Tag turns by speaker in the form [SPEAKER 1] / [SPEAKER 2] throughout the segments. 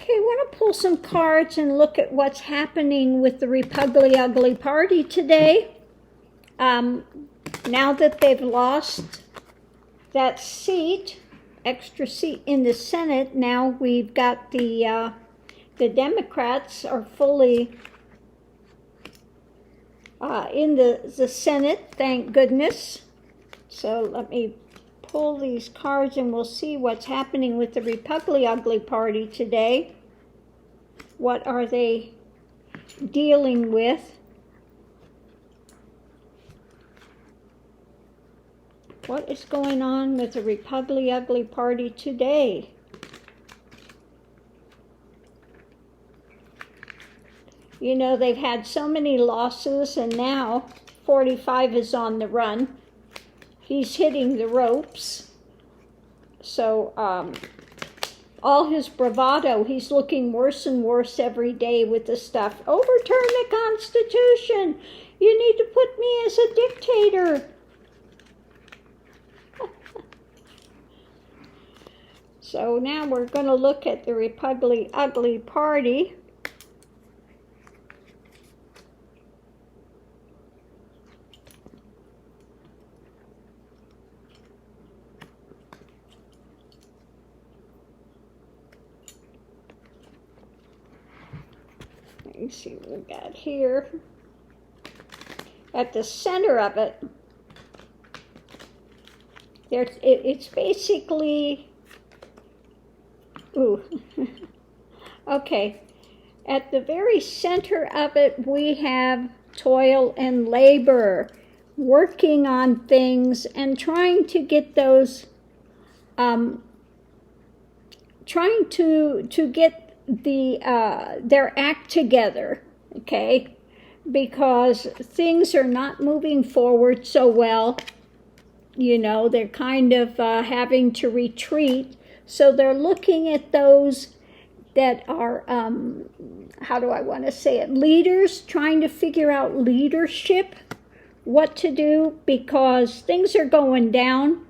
[SPEAKER 1] Okay, I want to pull some cards and look at what's happening with the Repugly Ugly Party today. Now that they've lost that seat, extra seat in the Senate, now we've got the Democrats are fully in the Senate, thank goodness. So let me pull these cards and we'll see what's happening with the Repugly Ugly Party today. What are they dealing with? What is going on with the Repugly Ugly Party today? You know, they've had so many losses, and now 45 is on the run. He's hitting the ropes. So all his bravado, he's looking worse and worse every day with the stuff. Overturn the Constitution. You need to put me as a dictator. So now we're going to look at the Repugly Ugly Party. Let me see what we got here. At the center of it, it's basically, okay. At the very center of it, we have toil and labor, working on things and trying to get those, trying to get their act together, okay? Because things are not moving forward so well. You know, they're kind of having to retreat. So they're looking at those that are, how do I want to say it, leaders, trying to figure out leadership, what to do, because things are going down,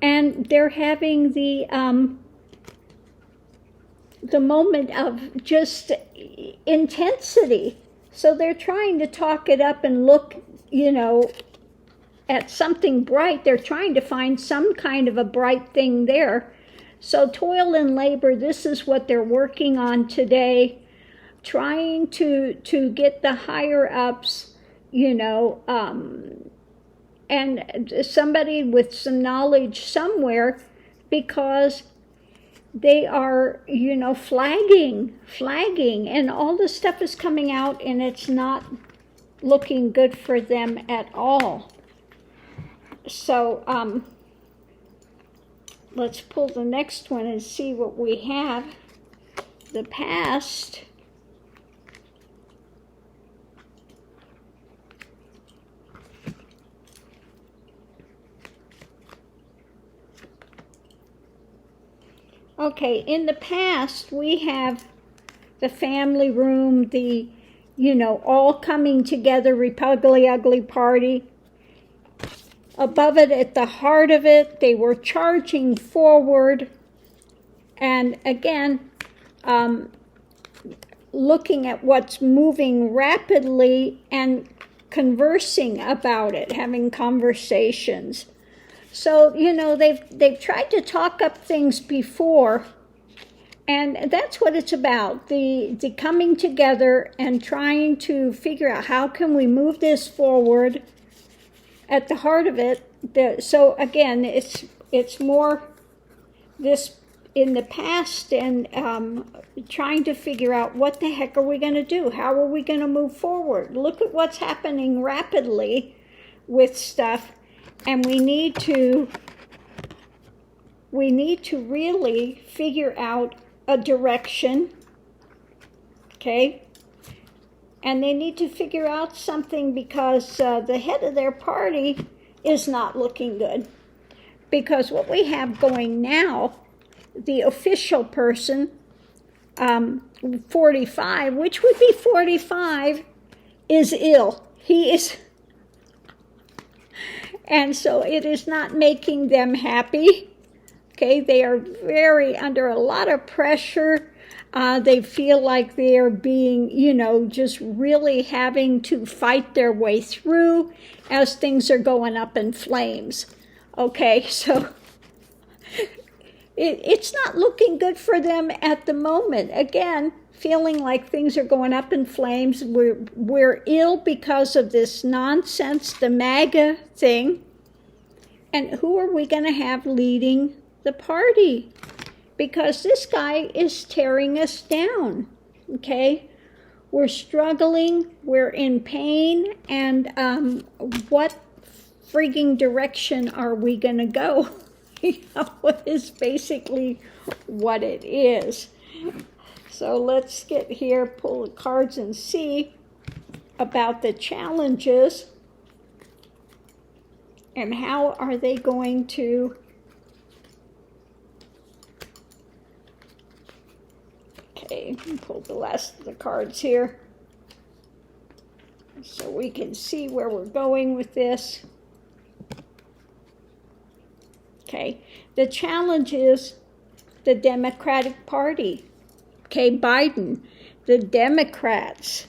[SPEAKER 1] and they're having the moment of just intensity. So they're trying to talk it up and look, you know, at something bright. They're trying to find some kind of a bright thing there. So toil and labor, this is what they're working on today, trying to get the higher ups, you know, and somebody with some knowledge somewhere, because they are, you know, flagging, and all this stuff is coming out, and it's not looking good for them at all. So, let's pull the next one and see what we have. The past. Okay, in the past, we have the family room, the, you know, all coming together, Repugly Ugly Party. Above it, at the heart of it, they were charging forward. And again, looking at what's moving rapidly and conversing about it, having conversations. So, you know, they've tried to talk up things before, and that's what it's about, the coming together and trying to figure out how can we move this forward. At the heart of it, so again, it's more this in the past, and trying to figure out what the heck are we going to do? How are we going to move forward? Look at what's happening rapidly with stuff, and we need to really figure out a direction, okay? And they need to figure out something, because the head of their party is not looking good. Because what we have going now, the official person, 45, which would be 45, is ill. He is. And so it is not making them happy. Okay, they are very under a lot of pressure. They feel like they are being, just really having to fight their way through as things are going up in flames. Okay, so it's not looking good for them at the moment. Again, feeling like things are going up in flames. We're ill because of this nonsense, the MAGA thing. And who are we going to have leading the party? Because this guy is tearing us down, okay? We're struggling, we're in pain, and what frigging direction are we going to go? Is basically what it is. So let's get here, pull the cards and see about the challenges and how are they going to pull the last of the cards here so we can see where we're going with this. Okay, the challenge is the Democratic Party. Okay, Biden, the Democrats,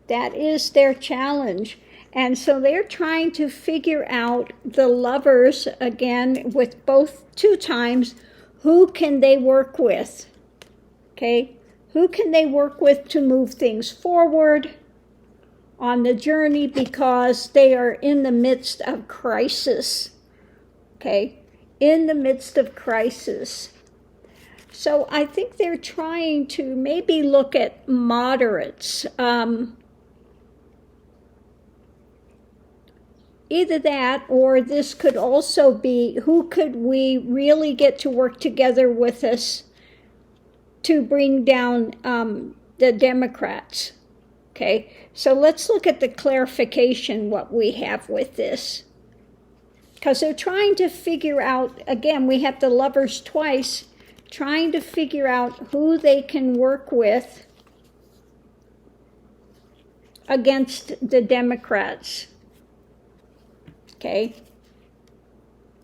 [SPEAKER 1] that is their challenge. And so they're trying to figure out the lovers, again, with both 2 times, who can they work with? Okay, who can they work with to move things forward on the journey, because they are in the midst of crisis. Okay, in the midst of crisis. So I think they're trying to maybe look at moderates. Either that, or this could also be, who could we really get to work together with us to bring down the Democrats? Okay, so let's look at the clarification, what we have with this. Because they're trying to figure out, again, we have the lovers twice, trying to figure out who they can work with against the Democrats. Okay,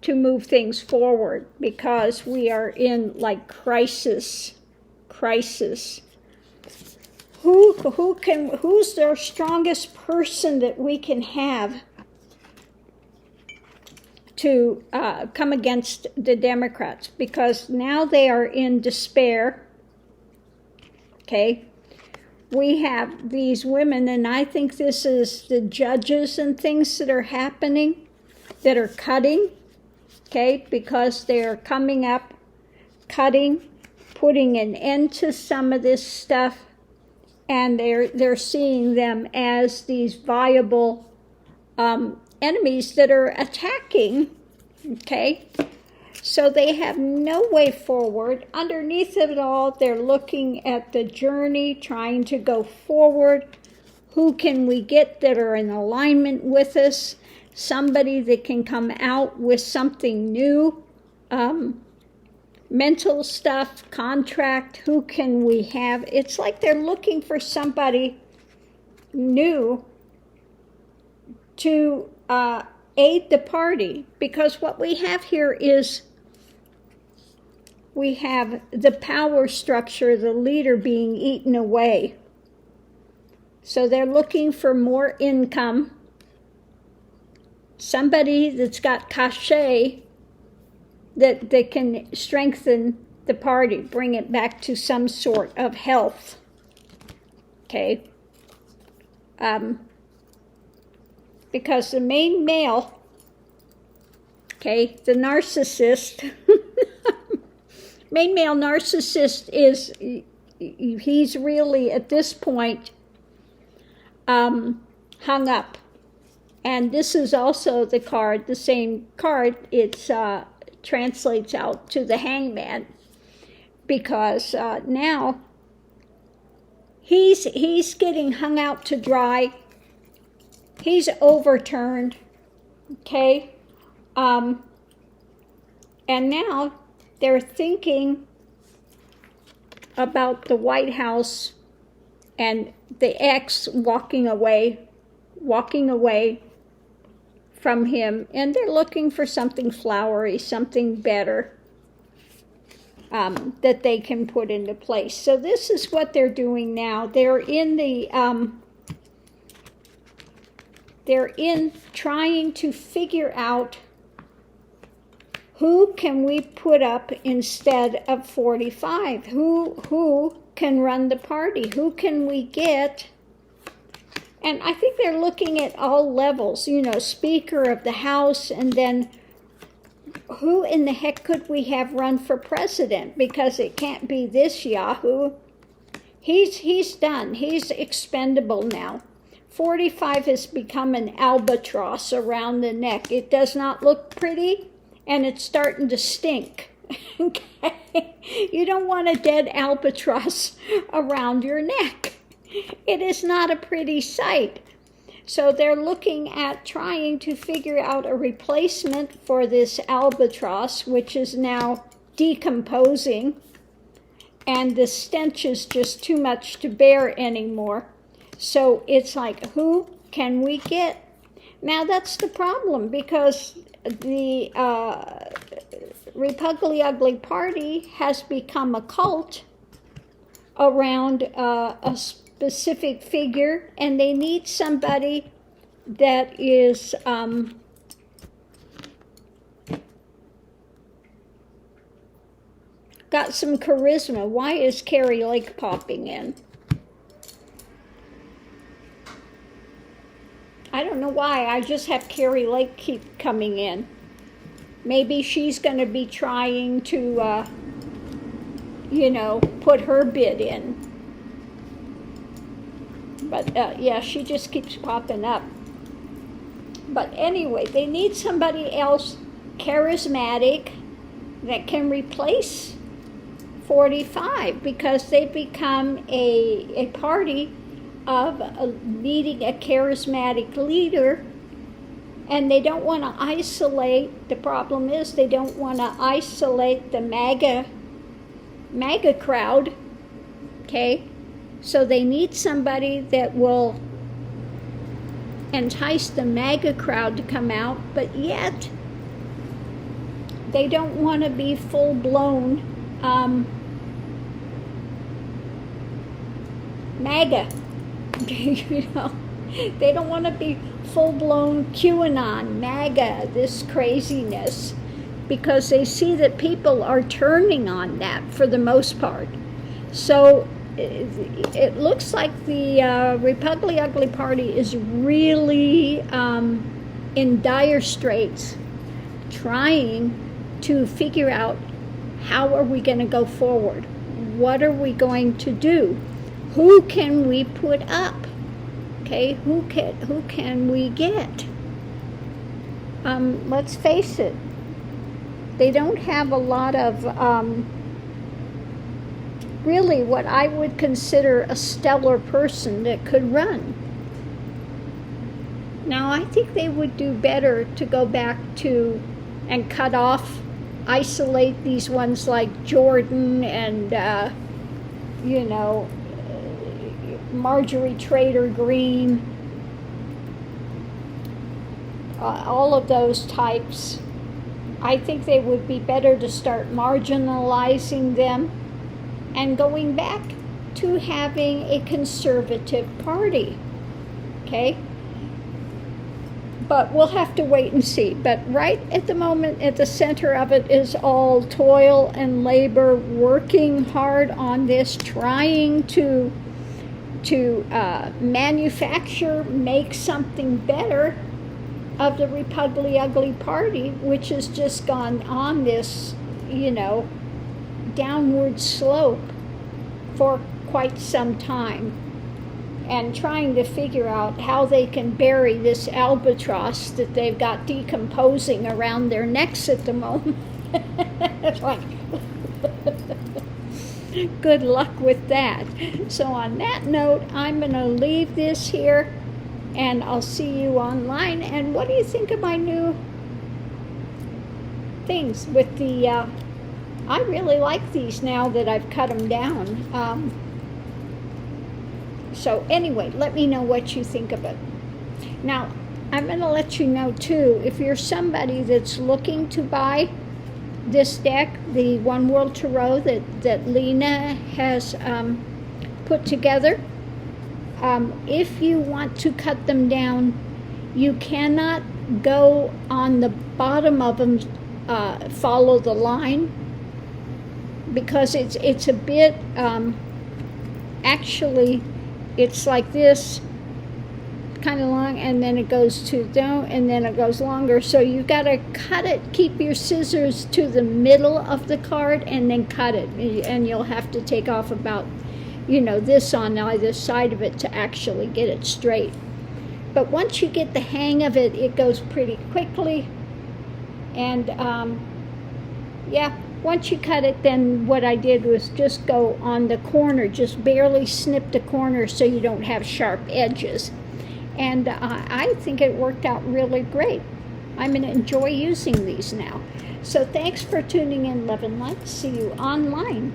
[SPEAKER 1] to move things forward, because we are in like crisis. Who's their strongest person that we can have to come against the Democrats? Because now they are in despair. Okay, we have these women, and I think this is the judges and things that are happening, that are cutting, okay, because they're coming up, cutting, putting an end to some of this stuff, and they're seeing them as these viable enemies that are attacking, okay? So they have no way forward. Underneath it all, they're looking at the journey, trying to go forward. Who can we get that are in alignment with us? Somebody that can come out with something new. Mental stuff, contract, who can we have? It's like they're looking for somebody new to aid the party. Because what we have here is, we have the power structure, the leader being eaten away. So they're looking for more income. Somebody that's got cachet that can strengthen the party, bring it back to some sort of health. Okay. Because the main male, okay, the narcissist, main male narcissist is, he's really at this point hung up. And this is also the card, the same card, it's translates out to the hangman, because now he's getting hung out to dry. He's overturned, okay? And now they're thinking about the White House and the ex walking away from him, and they're looking for something flowery, something better. that they can put into place. So this is what they're doing now. They're in trying to figure out who can we put up instead of 45? Who can run the party? Who can we get? And I think they're looking at all levels, Speaker of the House, and then who in the heck could we have run for president? Because it can't be this Yahoo. He's done. He's expendable now. 45 has become an albatross around the neck. It does not look pretty, and it's starting to stink. Okay? You don't want a dead albatross around your neck. It is not a pretty sight. So they're looking at trying to figure out a replacement for this albatross, which is now decomposing, and the stench is just too much to bear anymore. So it's like, who can we get? Now that's the problem, because the Repugly Ugly Party has become a cult around a specific figure, and they need somebody that is got some charisma. Why is Carrie Lake popping in? I don't know why. I just have Carrie Lake keep coming in. Maybe she's going to be trying to, put her bid in. But, yeah, she just keeps popping up. But anyway, they need somebody else charismatic that can replace 45, because they become a party of needing a charismatic leader, and they don't want to isolate. The problem is they don't want to isolate the MAGA crowd, okay? So they need somebody that will entice the MAGA crowd to come out, but yet they don't want to be full-blown MAGA. They don't want to be full-blown QAnon, MAGA, this craziness, because they see that people are turning on that for the most part. So it looks like the Repugly Ugly Party is really in dire straits, trying to figure out, how are we going to go forward? What are we going to do? Who can we put up? Okay, who can we get? Let's face it, they don't have a lot of really what I would consider a stellar person that could run. Now, I think they would do better to go back to and cut off, isolate these ones like Jordan and, Marjorie Trader Green, all of those types. I think they would be better to start marginalizing them and going back to having a conservative party, okay? But we'll have to wait and see. But right at the moment, at the center of it is all toil and labor, working hard on this, trying to manufacture, make something better of the Repugly Ugly Party, which has just gone on this, downward slope for quite some time, and trying to figure out how they can bury this albatross that they've got decomposing around their necks at the moment. It's like, good luck with that. So on that note, I'm going to leave this here, and I'll see you online. And what do you think of my new things with the, I really like these now that I've cut them down. So anyway, let me know what you think of it. Now, I'm going to let you know too, if you're somebody that's looking to buy this deck, the One World Tarot that Lena has put together. If you want to cut them down, you cannot go on the bottom of them, follow the line, because it's a bit, actually, it's like this, kind of long, and then it goes to down, and then it goes longer. So you've got to cut it, keep your scissors to the middle of the card, and then cut it. And you'll have to take off about, this on either side of it to actually get it straight. But once you get the hang of it, it goes pretty quickly. And once you cut it, then what I did was just go on the corner, just barely snip the corner so you don't have sharp edges. And I think it worked out really great. I'm going to enjoy using these now. So thanks for tuning in, Love and Light. See you online.